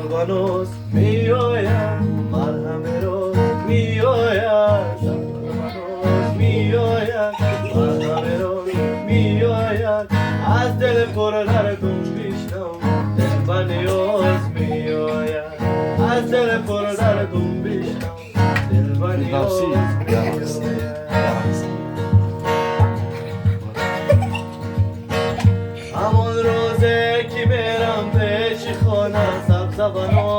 سربانوس میآید مرهم روز میآید سربانوس میآید مرهم روز میآید از دل پر دردم بیشنم دل نیاز میآید از دل پر دردم بیشنم دل نیاز میآید همون روزه که میرم پیش خانه سبز بنو